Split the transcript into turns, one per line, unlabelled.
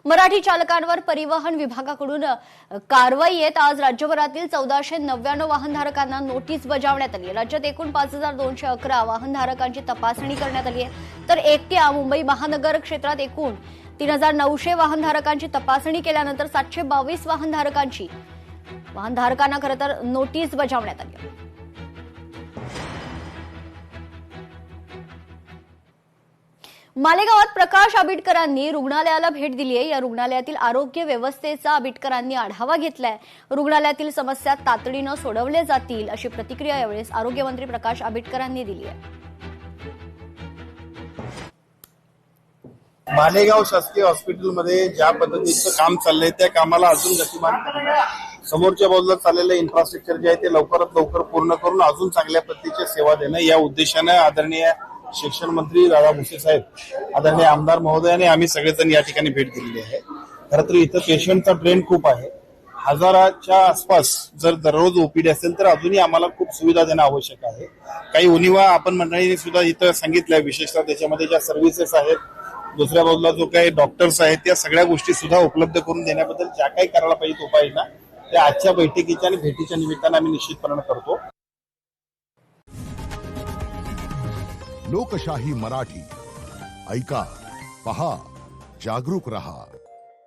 मराठी चालकांवर परिवहन विभागाकडून कारवाई येत आज राज्यभरातील 1499 वाहनधारकांना नोटीस बजावण्यात आली आहे। राज्यात एकूण 5211 वाहनधारकांची तपासणी करण्यात आली आहे, तर एकट्या मुंबई महानगर क्षेत्रात एकूण 3900 वाहनधारकांची तपासणी केल्यानंतर 722 वाहनधारकांना खरं तर नोटीस बजावण्यात आली आहे। मालेगावात प्रकाश आबिटकरांनी रुग्णालयाला भेट दिली आहे। या रुग्णालयातील आरोग्य व्यवस्थेचा आबिटकरांनी आढावा घेतलाय। रुग्णालयातील समस्या तातडीनं सोडवल्या जातील अशी प्रतिक्रिया यावेळी आरोग्यमंत्री प्रकाश आबिटकरांनी दिली आहे।
मालेगाव शासकीय हॉस्पिटलमध्ये ज्या पद्धतीचं काम चाललंय त्या कामाला अजून गतिमान समोरच्या बाजूला चाललेलं इन्फ्रास्ट्रक्चर जे आहे ते लवकरात लवकर पूर्ण करून अजून चांगल्या पद्धतीची सेवा देणं या उद्देशानं आदरणीय शिक्षण मंत्री दादा भुसे साहेब, आदरणीय आमदार महोदयाने आम्ही सगळेजण या ठिकाणी भेट दिलेली आहे। खरं तर इथं पेशंटचा ट्रेंड खूप आहे। हजाराच्या आसपास जर दररोज ओपीडी असेल तर अजूनही आम्हाला खूप सुविधा देणं आवश्यक आहे। काही उणिवा आपण मंडळींनी सुद्धा इथं सांगितल्या, विशेषतः त्याच्यामध्ये ज्या सर्व्हिसेस आहेत, दुसऱ्या बाजूला जो काही डॉक्टर्स आहेत, त्या सगळ्या गोष्टी सुद्धा उपलब्ध करून देण्याबद्दल ज्या काही करायला पाहिजे उपाययोजना त्या आजच्या बैठकीच्या आणि भेटीच्या निमित्तानं आम्ही निश्चितपणे करतो।
लोकशाही मराठी ऐका, पहा, जागरूक रहा।